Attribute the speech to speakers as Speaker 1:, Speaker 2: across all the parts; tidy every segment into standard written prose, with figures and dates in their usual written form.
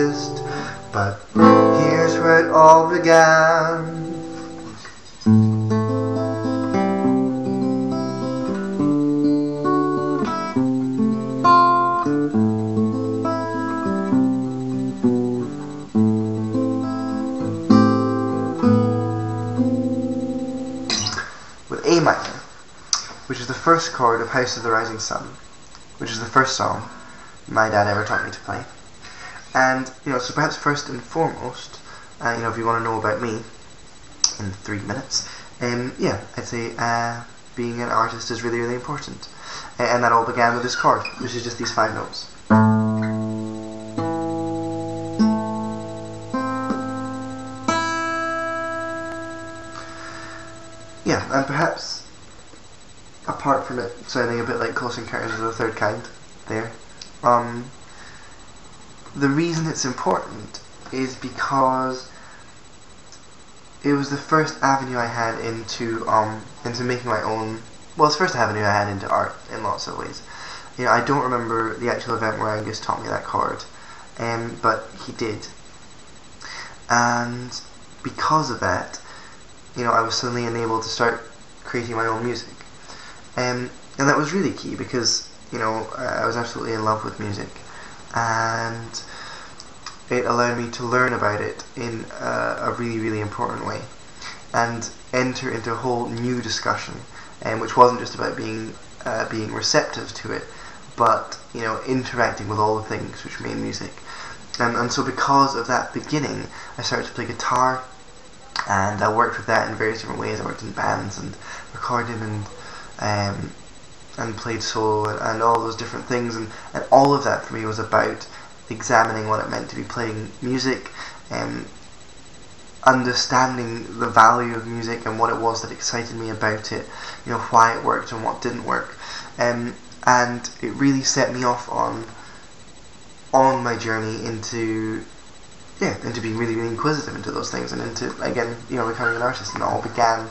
Speaker 1: artist, but here's where it all began. With A minor, which is the first chord of House of the Rising Sun, which is the first song my dad ever taught me to play. And, so perhaps first and foremost, if you want to know about me in 3 minutes, I'd say being an artist is really, really important. And that all began with this chord, which is just these 5 notes. Yeah, and perhaps, apart from it sounding a bit like Close Encounters of the Third Kind, there, the reason it's important is because it was the first avenue I had into making my own. Well, it's the first avenue I had into art in lots of ways. I don't remember the actual event where Angus taught me that chord, but he did, and because of that, I was suddenly enabled to start creating my own music, and that was really key because I was absolutely in love with music, and it allowed me to learn about it in a really, really important way, and enter into a whole new discussion, which wasn't just about being receptive to it, but interacting with all the things which made music, and so because of that beginning, I started to play guitar, and I worked with that in various different ways. I worked in bands and recorded and played solo and all those different things, and all of that for me was about examining what it meant to be playing music, understanding the value of music and what it was that excited me about it, why it worked and what didn't work, and it really set me off on my journey into being really, really inquisitive into those things, and into, again, becoming an artist, and it all began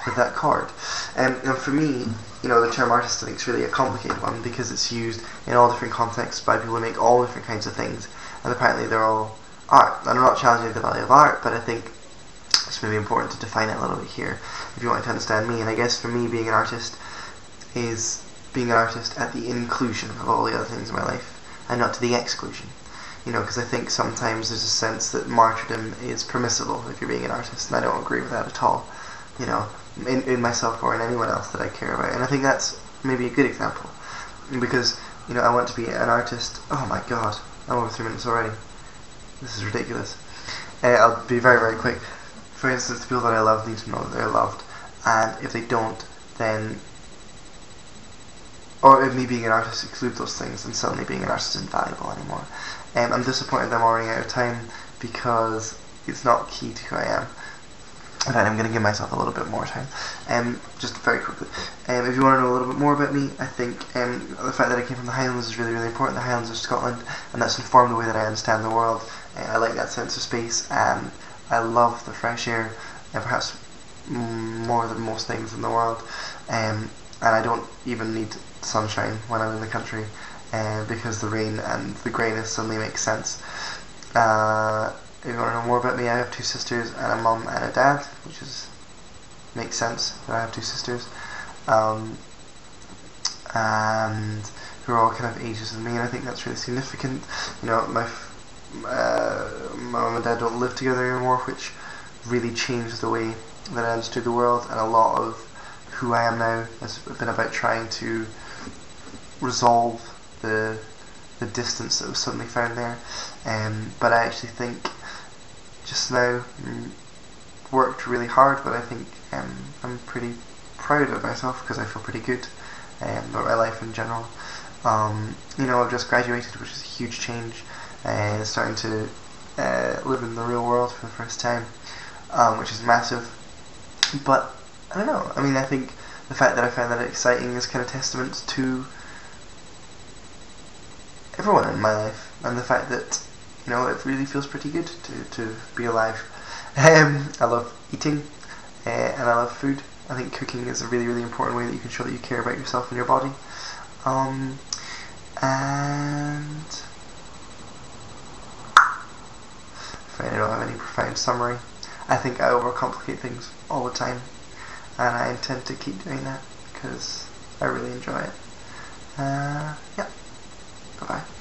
Speaker 1: with that chord. And for me, the term artist, I think, is really a complicated one because it's used in all different contexts by people who make all different kinds of things, and apparently they're all art. And I'm not challenging the value of art, but I think it's really important to define it a little bit here if you want to understand me. And I guess for me, being an artist is being an artist at the inclusion of all the other things in my life, and not to the exclusion. Because I think sometimes there's a sense that martyrdom is permissible if you're being an artist, and I don't agree with that at all, in myself or in anyone else that I care about. And I think that's maybe a good example, because, I want to be an artist. Oh my god, I'm over 3 minutes already. This is ridiculous. I'll be very, very quick. For instance, the people that I love need to know that they're loved, and if they don't, then, or if me being an artist excludes those things, then suddenly being an artist isn't valuable anymore. I'm disappointed that I'm running out of time because it's not key to who I am. In fact, I'm going to give myself a little bit more time. Just very quickly. If you want to know a little bit more about me, I think the fact that I came from the Highlands is really, really important. The Highlands of Scotland, and that's informed the way that I understand the world. I like that sense of space, and I love the fresh air, and perhaps more than most things in the world. And I don't even need sunshine when I'm in the country, because the rain and the greyness suddenly makes sense. If you want to know more about me, I have 2 sisters and a mum and a dad, which makes sense that I have 2 sisters, and who are all kind of ages of me, and I think that's really significant. My mum and dad don't live together anymore, which really changed the way that I understood the world, and a lot of who I am now has been about trying to resolve the distance that was suddenly found there. But I actually think just now worked really hard, but I think I'm pretty proud of myself because I feel pretty good about my life in general. I've just graduated, which is a huge change, starting to live in the real world for the first time, which is massive. But I don't know, I think the fact that I found that exciting is kind of testament to everyone in my life, and the fact that it really feels pretty good to be alive. I love eating, and I love food. I think cooking is a really, really important way that you can show that you care about yourself and your body. And profound summary. I think I overcomplicate things all the time, and I intend to keep doing that because I really enjoy it. Yeah, bye bye.